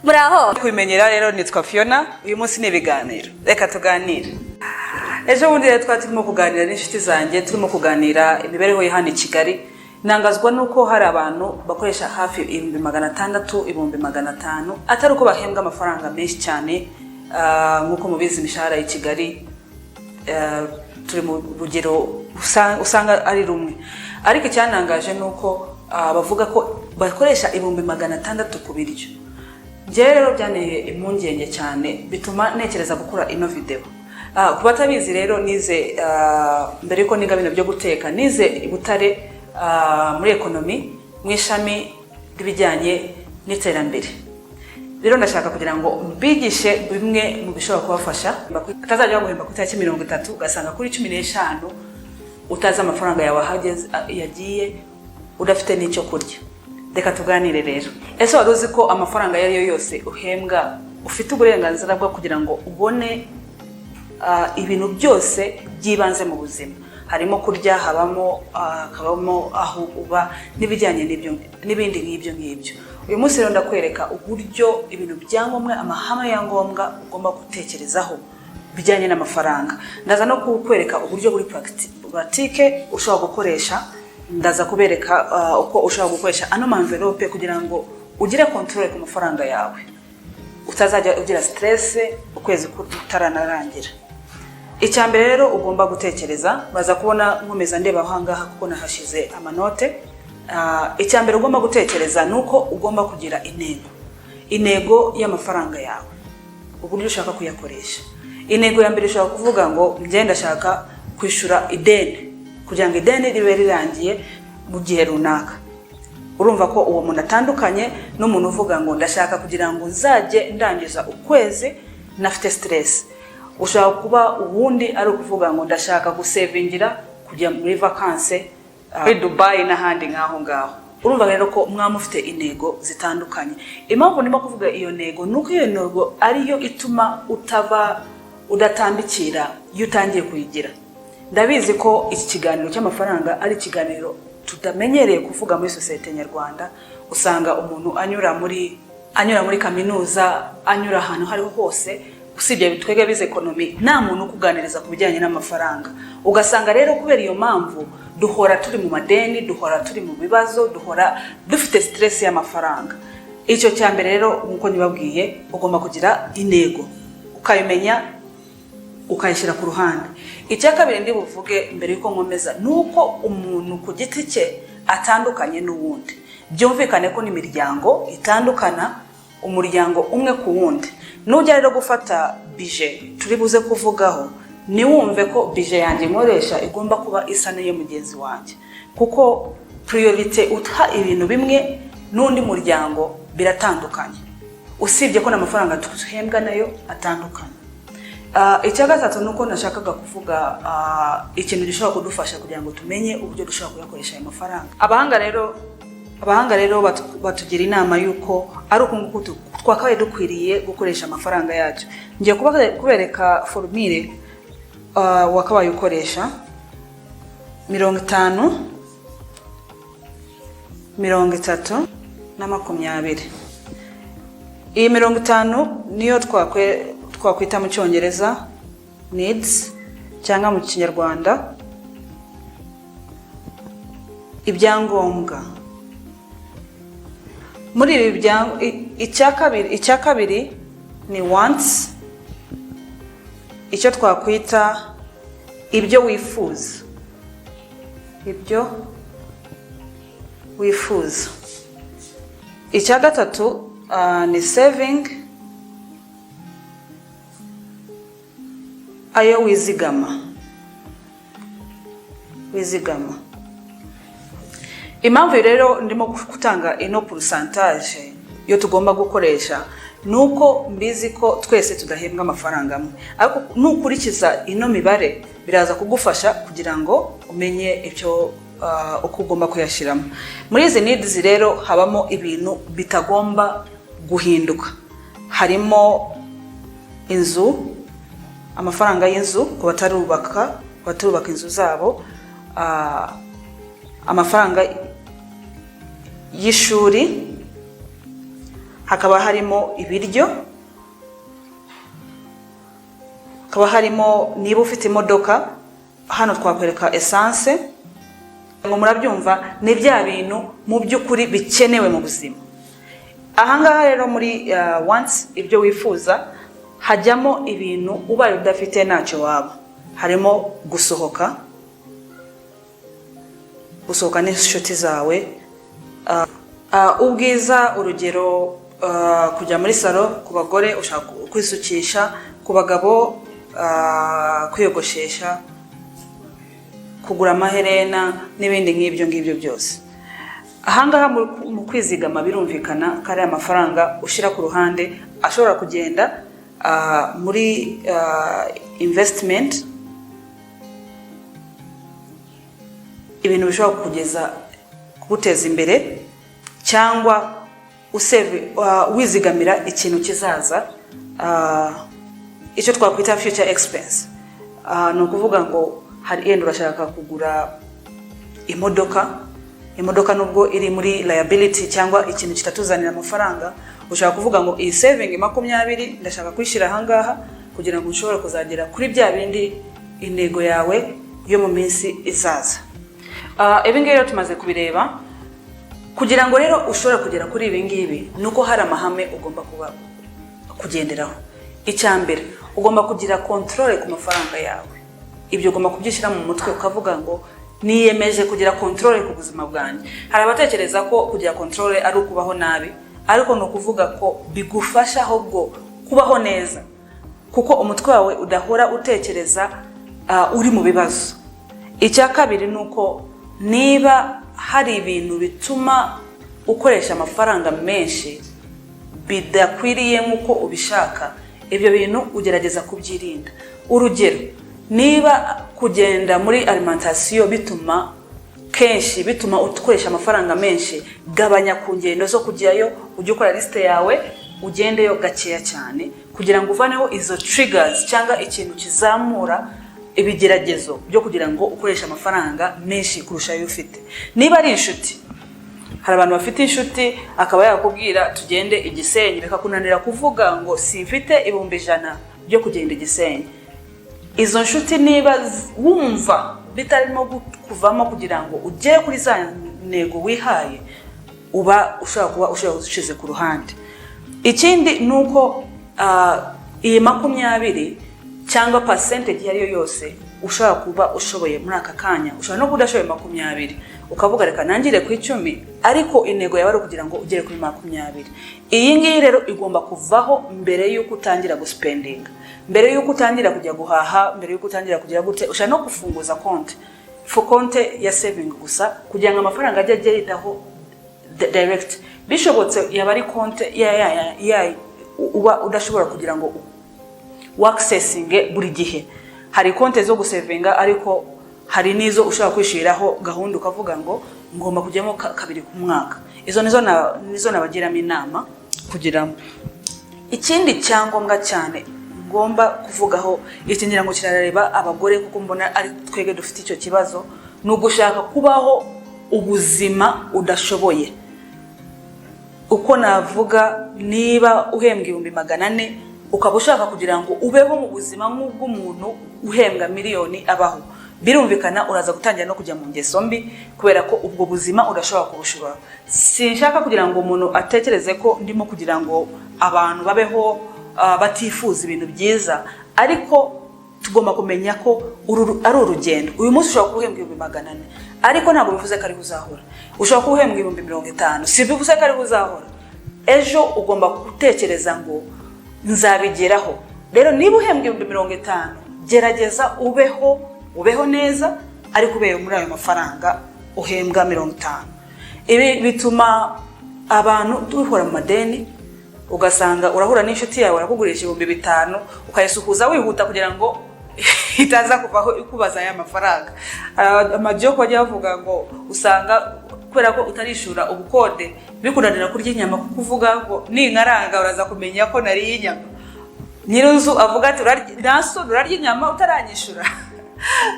Muraho kwimenyera rero nitwa Fiona uyu munsi ni biganiro reka tuganire ejo bundi rero turimo kuganira n'inshuti zanjye turimo kuganira imibereho y'ahandi i Kigali nangazwa nuko hari abantu bakoresha hafi 600 500 atari uko bahembwa amafaranga menshi cyane nkuko mubizi imishahara i Kigali turi mu rugero usanga ari rumwe ariko cyanangaje nuko bavuga ko bakoresha 600 ku biryo. Nje rero byaneye impungenge cyane bituma nekereza gukora ino video. Kubatabizi rero nize mbere ko niga bino byo guteka nize ibutare muri economy mwishami ribijyanye n'iterambere. Rero ndashaka kugira ngo mbigishe bimwe mu bishobora kubafasha atazajya guhemba ku tariki 30 ugasanga kuri 15 utaza amafaranga yawe hageze yagiye udafite n'icyo kurya. Reka tuganire rero. Ese waruzi ko amafaranga yari yose uhembwa ufite uburenganzira bwo kugira ngo ubone ibintu byose byibanze mu buzima. Harimo kurya, habamo aho uba n'ibijyanye n'ibindi nk'ibyo. Uyu munsi rero ndakwereka uburyo ibintu byangombwa amahame ya ngombwa ugomba gutekerezaho bijyanye n'amafaranga. Ndaza no kukwereka uburyo buri pratique ushobora gukoresha. Ndaza kubereka uko ushobora gukoresha ano envelope kugira ngo ugire control ku mafaranga yawe utazajya ugira stresse ukwezi kutaranarangira. Icyambere rero ugomba gutekereza baza kubona nkomeza ndeba ahangaha kuko nahashize amanote. Icyambere ugomba gutekereza nuko ugomba kugira intego y'amafaranga yawe uburyo ushaka kuyakoresha. Intego ya mbere ushaka kuvuga ngo ngenda shaka kwishura ideni kugira ngo ideni ribe rirangiye mu gihe runaka. Urumva ko uwo muntu atandukanye n'umuntu uvuga ngo ndashaka kugira ngo nzaje ndangiza ukwezi nafite stress. Ushaka kuba ubundi ari ukuvuga ngo ndashaka gusevingira kujya muri vacances muri Dubai n'ahandi ngaho ngaho. Urumva rero ko mwamufite intego zitandukanye. Impamvu ndimo kuvuga iyo ntego nuko iyo ntego ariyo ituma udatambikira iyo utangiye kuyigira. Ndabizi ko iki kiganiro cy'amafaranga ari kiganiro tutamenyereye kuvuga muri societe nyarwanda. Usanga umuntu anyura muri kaminuza anyura ahantu hari hose usibye bitwege bize economy nta muntu kuganiriza ku bijyanye n'amafaranga. Ugasanga rero kubera iyo mpamvu duhora turi mu madeni, duhora turi mu bibazo, duhora dufite stress y'amafaranga. Icyo cyambere rero nkuko nibabwiye ugomba kugira intego ukayimenya ukayishira ku ruhande. Icya kabiri ndi buvuge mbere yuko nkomeza nuko umuntu ku giti cye atandukanye n'uwundi. Byumvikane ko n'imiryango itandukana umuryango umwe ku wundi. Nujya rero gufata budget turi buze kuvugaho ni wumve ko budget yanjye nkoresha igomba kuba isa n'iyo mugenzi wanjye kuko priority utha ibintu bimwe n'undi muryango biratandukanye usibye ko n'amafaranga tuhembwa nayo atandukanye. Icya gatatu nuko nashakaga kuvuga ikintu gishobora kudufasha kugira ngo tumenye uburyo dushobora kuyakoresha ayo mafaranga. Abahanga rero batugira inama yuko ari ukunguko twakabaye dukwiriye gukoresha amafaranga yacu. Ngiye kubereka formule wakabaye ukoresha 50 30 na 20. Iyi 50 niyo twakwita mu cyongereza needs cyangwa mu kinyarwanda ibyangombwa. Muri ibi icya kabiri ni wants, icyo twakwita ibyo wifuza. Icya gatatu ni saving, ayo wizigama. Impamvu rero ndimo gutanga ino pourcentage yo tugomba gukoresha nuko mbizi ko twese tudahembwa amafaranga amwe, ariko nukurikiza ino mibare biraza kugufasha kugira ngo umenye icyo uko ugomba kuyashiramo. Muri izi needs rero habamo ibintu bitagomba guhinduka. Harimo inzu, amafaranga y'inzu ku batarubaka inzu zabo, amafaranga y'ishuri, hakaba harimo ibiryo, hakaba harimo niba ufite imodoka hano twakwereka essence. Ngo murabyumva ni bya bintu mu by'ukuri bikenewe mu buzima. Ahangaha rero muri wants, ibyo wifuza, hajyamo ibintu ubaye udafite ntacyo waba. Harimo gusohoka n'inshuti zawe, ubwiza, urugero kujya muri salo ku bagore, ushaka kwisukisha, ku bagabo kwiyogoshesha, kugura amaherena n'ibindi nk'ibyo byose. Ahangaha mu kwizigama birumvikana kari amafaranga ushyira ku ruhande ashobora kugenda muri investment, ibintu bishobora kuguteza imbere, cyangwa wizigamira ikintu kizaza, icyo twakwita future expense. Ni ukuvuga ngo hari yenda urashaka kugura imodoka nubwo iri muri liability cyangwa ikintu kitatuzanira amafaranga, ushaka kuvuga ngo iyi saving 20 ndashaka kwishyira ahangaha kugira ngo ushobore kuzagera kuri bya bindi intego yawe yo mu minsi izaza. Ibi ngibi rero tumaze kubireba. Kugira ngo rero ushobore kugera kuri ibi ngibi nuko hari amahame ugomba kugenderaho. Icyambere, ugomba kugira control ku mafaranga yawe. Ibyo ugomba kubyishyira mu mutwe ukavuga ngo niyemeje kugira control ku buzima bwanjye. Hari abatekereza ko kugira control ari ukubaho nabi, ariko no kuvuga ko bigufasha ahubwo kubaho neza, kuko umutwe wawe udahora utekereza uri mu bibazo. Icya kabiri nuko niba hari ibintu bituma ukoresha amafaranga menshi bidakwiriye nk'uko ubishaka, ibyo bintu ugerageza kubyirinda. Urugero, niba kugenda muri alimentation bituma ukoresha amafaranga menshi, gabanya ku ngendo zo kujyayo, ujye ukora liste yawe, ugendeyo gakeya cyane kugira ngo uvaneho izo triggers cyangwa ikintu kizamura ibigeragezo byo kugira ngo ukoresha amafaranga menshi kurusha ayo ufite. Niba ari inshuti, hari abantu bafite inshuti akaba yakubwira tugende Igisenyi, bikakunanira kuvuga ngo simfite 100 byo kugenda Igisenyi. Izo nshuti niba wumva bitarimo kuvamo kugira ngo ugere kuri za ntego wihaye, uba ushobora gushize ku ruhande. Ikindi nuko iyi 20 cyangwa percentage yariyo yose ushobora kuba ushoboye muri aka kanya, ushobora no kudashoboye 20 ukavuga reka nangire ku 10, ariko intego yawe ari kugira ngo ugere kuri 20. Iyi ngiyi rero igomba kuvaho mbere yuko utangira guspending, mbere yuko utangira kujya guhaha, mbere yuko utangira kugira gute, ushobora no kufunguza konte ya saving gusa kugira ngo amafaranga ajye ageraho direct. Bishobotse yaba ari konte ya uba udashobora kugira ngo accessing buri gihe. Hari konte zo gusavinga, ariko hari nizo ushobora kwishiriraho gahunda ukavuga ngo ngomba kujyamo 2 ku mwaka. Izo nizo nabagiramo inama kugiramo. Ikindi cyangombwa cyane ngomba kuvugaho, ikingira ngo kirareba abagore kuko mbona ari twege dufite icyo kibazo, no gushaka kubaho ubuzima udashoboye. Uko navuga, niba uhembwa 400 ukaba ushaka kugira ngo ubeho mu buzima nk'ubw'umuntu uhembwa miliyoni abaho, birumvikana uraza gutangira no kujya mu ngeso mbi, kubera ko ubwo buzima udashobora kubushobora. Sinshaka kugira ngo umuntu atekereze ko ndimo kugira ngo abantu babeho batifuza ibintu byiza, ariko tugomba kumenya ko ari urugendo. Uyu munsi ushobora kuhembwa 400, ariko ntabwo bivuze ko ari uzahora. Ushobora kuhembwa 50, si bivuze ko ari uzahora. Ejo ugomba gutekereza ngo nzabigeraho. Rero niba uhembwa 50, gerageza ubeho neza, ariko ubeho muri ayo mafaranga uhembwa 50. Ibi bituma abantu duhora mu madeni, ugasanga urahura n'inshuti yawe arakugurisha 5,000 ukayisuhuza wihuta kugira ngo itaza kuvaho ikubaza ya mafaranga. Amajyoko ajya bavuga ngo usanga kubera ko utarishura ubukode bikunanira kurya inyama, kuko uvuga ngo ninkaranga uraza kumenya ko nari inyama. Nyirunzu avuga ati urarya inyama utaranyishura.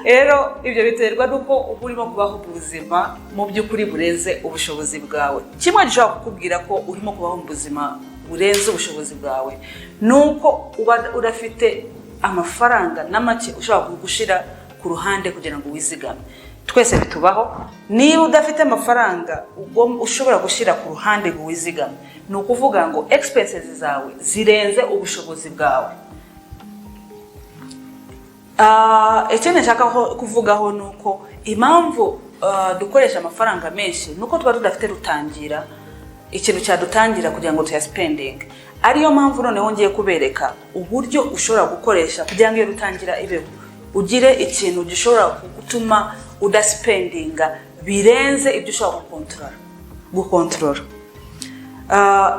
Rero ibyo biterwa nuko urimo kubaho ubuzima mu by'ukuri bureze ubushobozi bwawe. Kimwe gishobora kukubwira ko urimo kubaho mu buzima burenze ubushobozi bwawe, nuko uba urafite amafaranga na make ushobora gushira ku ruhande kugira ngo wizigame. Twese bitubaho. Niba udafite amafaranga ushobora gushira ku ruhande ngo wizigame, ni ukuvuga ngo expenses zawe zirenze ubushobozi bwawe. Icyo nashaka kuvugaho nuko impamvu dukoresha amafaranga menshi nuko tuba tudafite rutangira, ikintu cyadutangira kugira ngo tuyaspending. Ariyo mpamvu noneho ngiye kubereka uburyo ushobora gukoresha kugira ngo iyo rutangira ibeho, ugire ikintu gishobora gutuma udaspendinga birenze ibyo ushobora gukontorora.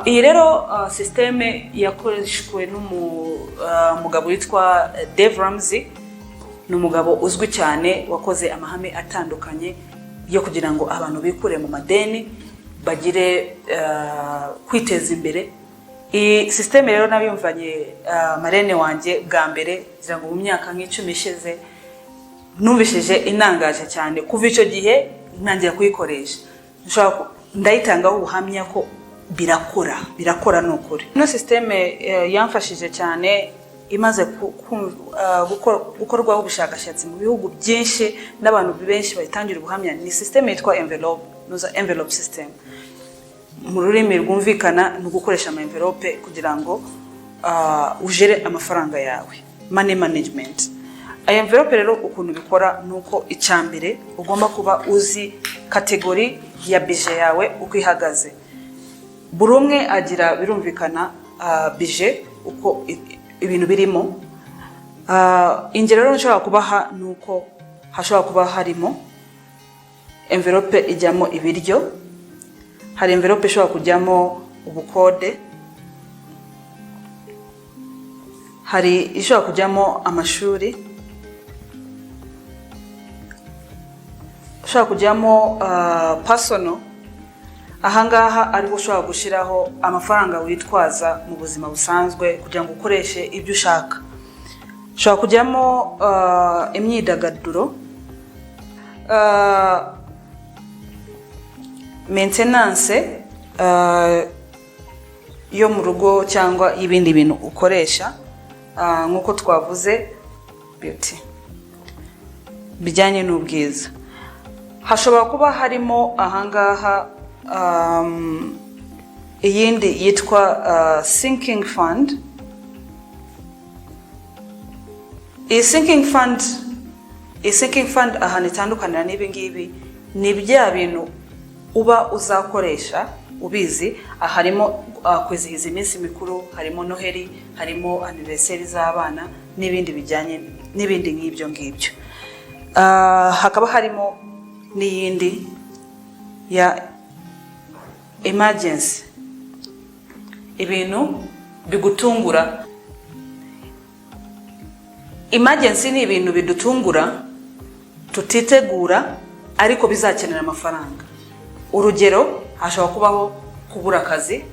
Iyi rero systeme yakoreshwe n'umugabo witwa Dave Ramsey. Ni umugabo uzwi cyane wakoze amahame atandukanye yo kugira ngo abantu bikure mu madeni bagire kwiteza imbere. Iyi systeme rero nabiyumvanye marene wanjye bwa mbere kugira ngo mu myaka nk'icumi ishize, numvishije inangaje cyane. Kuva icyo gihe ntangira kuyikoresha, ndayitangaho ubuhamya ko birakora n'ukuri. Ino systeme yamfashije cyane, imaze gukorwaho ubushakashatsi mu bihugu byinshi n'abantu benshi bayitangira ubuhamya. Ni systeme yitwa envelope system. Mu rurimi rwumvikana ni ugukoresha ama envelope kugira ngo ujere amafaranga yawe, money management. Aya envelope rero ukuntu bikora nuko icyambere ugomba kuba uzi kategori ya budget yawe uko ihagaze. Buri umwe agira birumvikana budget uko ibintu birimo. Ingero rero nshobora kubaha nuko hashobora kuba harimo envelope ijyamo ibiryo, hari envelope ishobora kujyamo ubukode, hari ishobora kujyamo amashuri, ushobora kujyamo personal. Ahangaha ariho ushobora gushiraho amafaranga witwaza mu buzima busanzwe kugira ngo ukoreshe ibyo ushaka. Ushobora kujyamo imyidagaduro, maintenance yo mu rugo cyangwa ibindi bintu ukoresha, nkuko twavuze beauty bijyanye n'ubwiza. Hashobora kuba harimo ahangaha iyindi yitwa sinking fund. I sinking fund ahantu itandukanira n'ibi ngibi ni bya bintu uba uzakoresha ubizi. Harimo kwizihiza iminsi mikuru, harimo noheri, harimo anniversary z'abana n'ibindi bijyanye n'ibindi nk'ibyo ngibyo. Hakaba harimo n'iyindi ya emergency, ibintu bigutungura. Emergency ni ibintu bidutungura tutitegura ariko bizakenera amafaranga. Urugero, hashobora kubaho kubura akazi,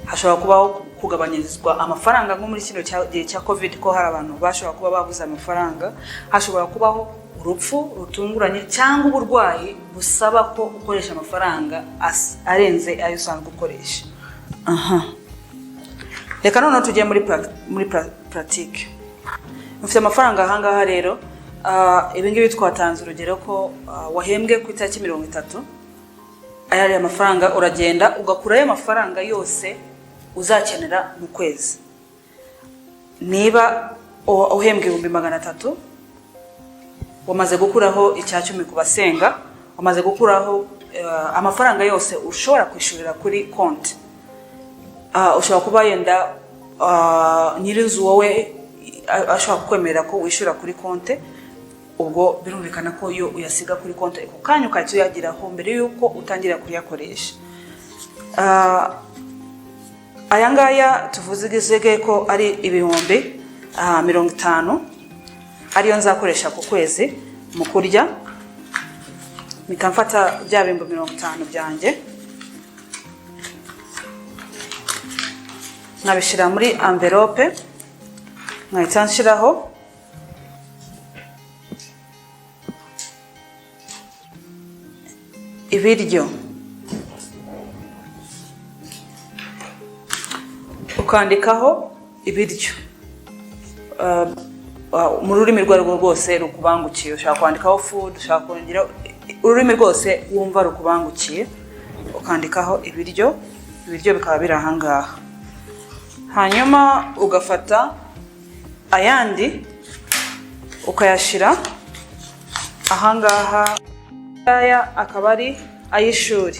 hashobora kubaho kugabanyirizwa amafaranga nko muri kino gihe cya covid ko hari abantu bashobora kuba babuze amafaranga, hashobora kubaho urupfu rutunguranye cyangwa uburwayi busaba ko ukoresha amafaranga arenze ayo usanzwe ukoresha. Reka noneho tujye muri pratique. Mufite amafaranga ahangaha rero, ibi ngibi twatanze urugero ko wahembwe ku itariki 30. Aya amafaranga uragenda ugakurayo amafaranga yose uzakenera mu kwezi. Niba uhembwe 300, wamaze gukuraho icya 10 ku basenga, wamaze gukuraho amafaranga yose ushobora kwishurira kuri konti. Ushobora kuba yenda nyirinzu wowe ashobora kwemera ko wishura kuri konti, ubwo birumvikana ko yo uyasiga kuri konti ku kanya ukahita uyagiraho mbere yuko utangira kuyakoresha. Aya ngaya tuvuzigizege ko ari ibihumbi 50 ariyo nzakoresha ku kwezi mu kurya. Mikamfata bya bimbo 50 byanjye nkabishira muri envelope, nkahita nshiraho ibiryo. ukandikaho ibiryo mu rurimi rwarwo rwose rukubangukiye. Ushaka kwandikaho food, ushaka kongera ururimi rwose wumva rukubangukiye, ukandikaho ibiryo bikaba biri ahangaha. Hanyuma ugafata ayandi ukayashira ahangaha. Aya akaba ari ay'ishuri.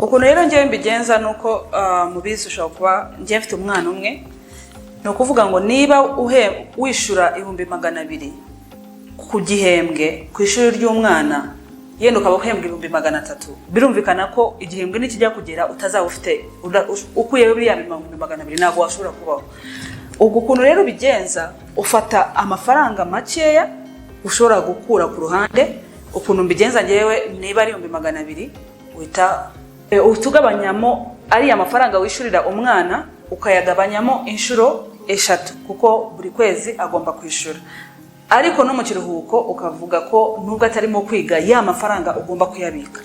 Ukuntu rero ngiye mbigenza nuko mubizi ushobora kuba ngiye mfite umwana umwe, no kuvuga ngo niba wishura 200 ku gihembwe ku ishuri ry'umwana, yenda ukaba uhembwa 300, birumvikana ko igihembwe nikijya kugera utazaba ufite ukuyeho biriya 200 ntabwo washobora kubaho. Ubwo ukuntu rero bigenza, ufata amafaranga makeya ushobora gukura ku ruhande. Ukuntu mbigenza ngewe, niba ari 200 uhita utugabanyamo ari amafaranga wishurira umwana, ukayagabanyamo inshuro 3 kuko buri kwezi agomba kwishura. Ariko no mu kiruhuko ukavuga ko nubwo atarimo kwiga ya mafaranga ugomba kuyabika.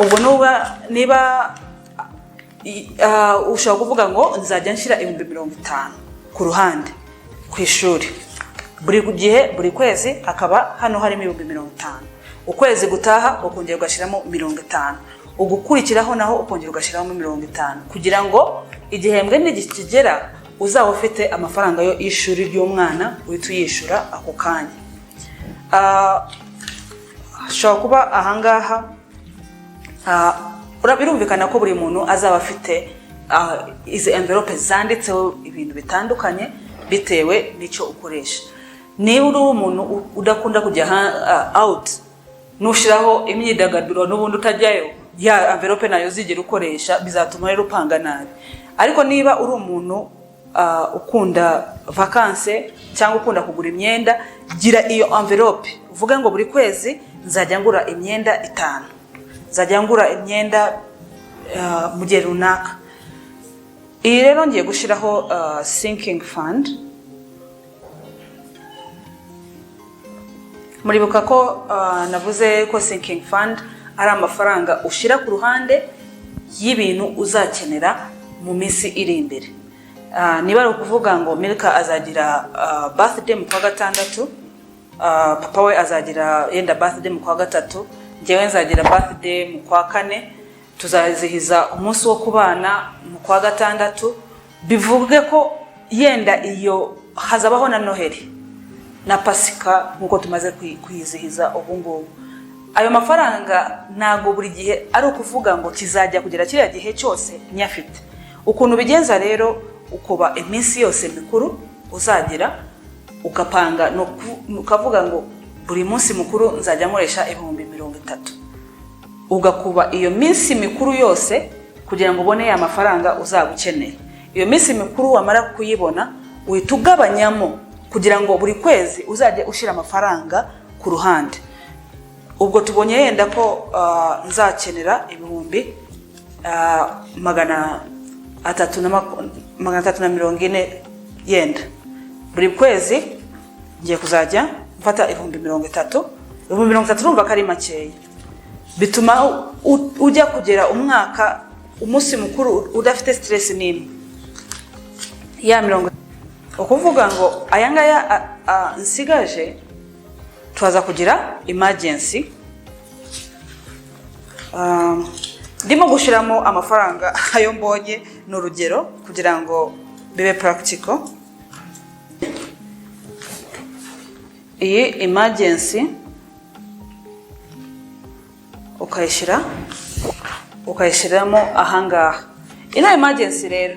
Ubwo niba ushaka kuvuga ngo nzajya nshira 50 ku ruhande ku ishuri, buri kwezi hakaba hano harimo 50. Ukwezi gutaha ukongera ugashiramo 50, ugukurikiraho naho ukongera ugashiramo 50, kugira ngo igihembwe nigikigera uzaba ufite amafaranga yo ishuri ry'umwana uhita uyishura ako kanya. Shobora kuba ahangaha birumvikana ko buri muntu azaba afite izi envelope zanditseho ibintu bitandukanye bitewe n'icyo ukoresha. Niba uri umuntu udakunda kujya out, nushiraho imyidagaduro n'ubundi utajyayo, ya envelope nayo zigera ukoresha, bizatuma rero upanga nabi. Ariko niba uri umuntu ukunda vacances cyangwa ukunda kugura imyenda, gira iyo envelope uvuga ngo buri kwezi nzajya ngura imyenda 5, nzajya ngura imyenda mu gihe runaka. Iyi rero ngiye gushiraho sinking fund. Muribuka ko navuze ko sinking fund ari amafaranga ushira ku ruhande y'ibintu uzakenera mu minsi iri imbere. Niba ari ukuvuga ngo Milka azagira birthday mu kwa gatandatu, papa we azagira yenda birthday mu kwa gatatu, njyewe nzagira birthday mu kwa 4, tuzazihiza umunsi wo kubana mu kwa gatandatu, bivuge ko yenda iyo hazabaho na Noheli na Pasika nkuko tumaze kuyizihiza ubu ngubu. Ayo mafaranga ntago buri gihe ari ukuvuga ngo kizajya kugera kiriya gihe cyose nyafite. Ukuntu bigenza rero, ukoba iminsi yose mikuru uzagira, ugapanga ukavuga ngo buri munsi mukuru nzajya nkoresha 30,000, ugakuba iyo minsi mikuru yose kugira ngo ubone ya mafaranga uzagukeneye. Iyo minsi mikuru wamara kuyibona uhita ugabanyamo kugira ngo buri kwezi uzajye ushira amafaranga ku ruhande. Ubwo tubonye yenda ko nzakenera 340 yenda, buri kwezi ngiye kuzajya mfata 30,000. 30,000 urumva ko ari makeya, bituma ujya kugera umwaka umunsi mukuru udafite stress nini ya 50. Ukuvuga ngo aya ngaya nsigaje tuaza kugira emergency. Ndimo gushiramo amafaranga ayo mbonye n'urugero kugira ngo bibe practical. Iyi emergency ukayishiramo ahangaha. Ino emergency rero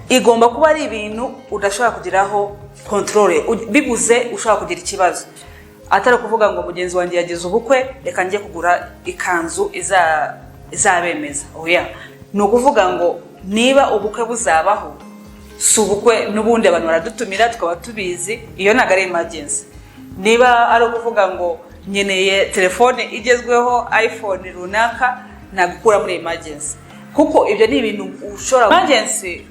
igomba kuba ari ibintu udashobora kugiraho control, bibuze ushobora kugira ikibazo. Atari kuvuga ngo mugenzi wanjye yagize ubukwe reka njye kugura ikanzu izabemeza. Oya, no kuvuga ngo niba ubukwe buzabaho, si ubukwe n'ubundi abantu baradutumira tukaba tubizi, iyo ntago ari emergency. Niba ari kuvuga ngo nyeneye telefone igezweho iPhone runaka, nagukura muri emergency, kuko ibyo ni ibintu ushobora. Emergency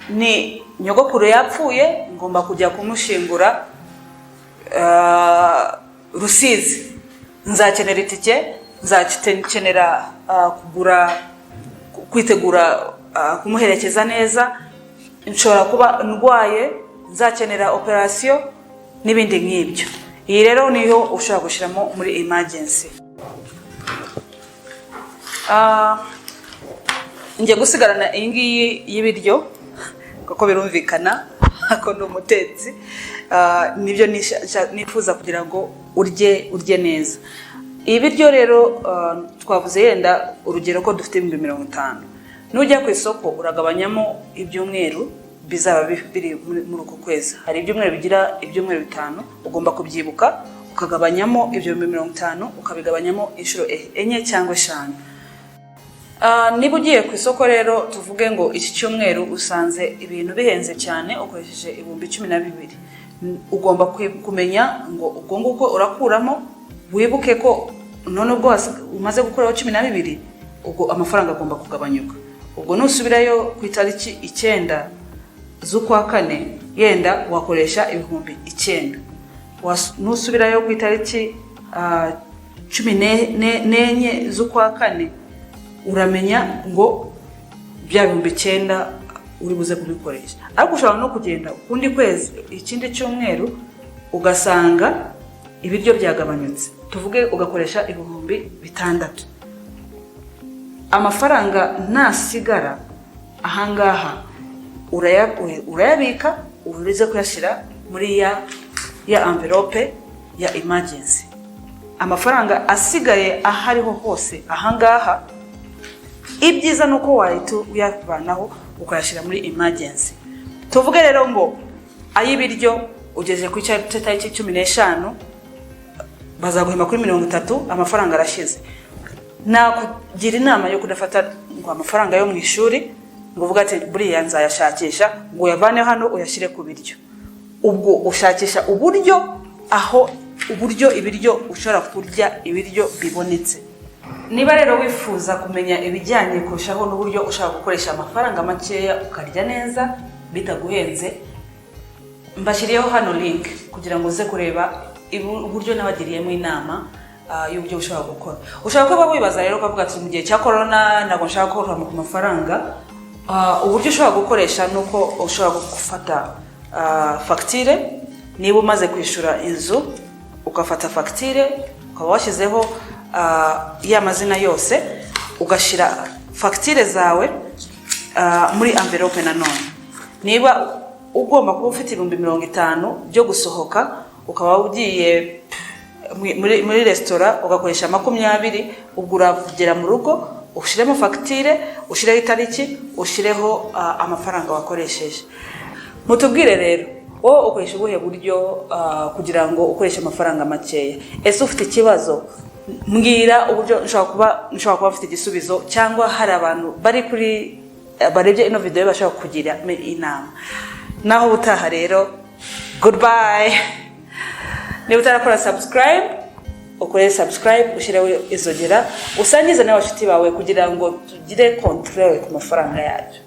ni nyogokuru yapfuye, ngomba kujya kumushingura Rusizi, nzakenera itike nzakenera kwitegura kumuherekeza neza, nshobora kuba ndwaye nzakenera operation n'ibindi nk'ibyo. Iyi rero niyo ushobora gushyiramo muri emergency. Ngiye gusigarana iyi ngiyi y'ibiryo kuko birumvikana ko ndi umutetsi, nibyo nifuza kugira ngo urye neza. Ibiryo rero twavuze yenda urugero ko dufite 50. Nujya ku isoko uragabanyamo ibyumweru bizaba biri muri uko kwezi. Hari ibyumweru bigira ibyumweru 5, ugomba kubyibuka ukagabanyamo ibyo 50, ukabigabanyamo inshuro 4 cyangwa 5. Niba ugiye ku isoko rero tuvuge ngo iki cyumweru usanze ibintu bihenze cyane ukoresheje 12,000, ugomba kumenya ngo ubwo nguko urakuramo, wibuke ko none ubwo umaze gukuraho 12, ubwo amafaranga agomba kugabanyuka. Ubwo nusubirayo ku itariki 9 z'ukwa 4 yenda wakoresha 9,000. Nusubirayo ku itariki 14 z'ukwa 4 uramenya ngo bya 9,000 uri buze kubikoresha. Ariko ushobora no kugenda ukundi kwezi ikindi cyumweru ugasanga ibiryo byagabanyutse, tuvuge ugakoresha 6,000. Amafaranga nasigara ahangaha urayabika, urize kuyashyira muri ya envelope ya emergency. Amafaranga asigaye ahariho hose ahangaha, ibyiza nuko wahita uyavanaho ukayashyira muri emergency. Tuvuge rero ngo ay'ibiryo ugeze ku itariki 15 bazaguhema kuri 30, amafaranga arashize. Nakugira inama yo kudafata ngo amafaranga yo mu ishuri ngo uvuga ati buriya nzayashakisha ngo uyavane hano uyashyire ku biryo. Ubwo ushakisha uburyo ibiryo ushobora kurya ibiryo bibonetse. Niba rero wifuza kumenya ibijyanye kurushaho n'uburyo ushaka gukoresha amafaranga makeya ukarya neza bitaguhenze, mbashyiriyeho hano link kugira ngo uze kureba uburyo nabagiriyemo inama y'uburyo ushobora gukora. Ushobora kuba wibaza rero ukavuga ati mu gihe cya corona ntabwo nshaka korora ku mafaranga. Uburyo ushobora gukoresha nuko ushobora gufata facture. Niba umaze kwishyura inzu ugafata facture ukaba washyizeho ya mazina yose, ugashyira facture zawe muri envelope nanone. Niba ugomba kuba ufite 50,000 byo gusohoka, ukaba ugiye muri restaurant ugakoresha 20, ubwo uragera mu rugo ushyiremo facture, ushireho itariki, ushireho amafaranga wakoresheje. Mutubwire rero wowe ukoresha ubuhe buryo kugira ngo ukoreshe amafaranga makeya? Ese ufite ikibazo? Mbwira uburyo nshobora kuba mfite igisubizo, cyangwa hari abantu barebye ino video bashaka kugira inama. Naho ubutaha rero, goodbye. Niba utarakora subscribe, ukore subscribe, ushireho izogera, usangize n'abashuti bawe kugira ngo tugire control ku mafaranga yacu.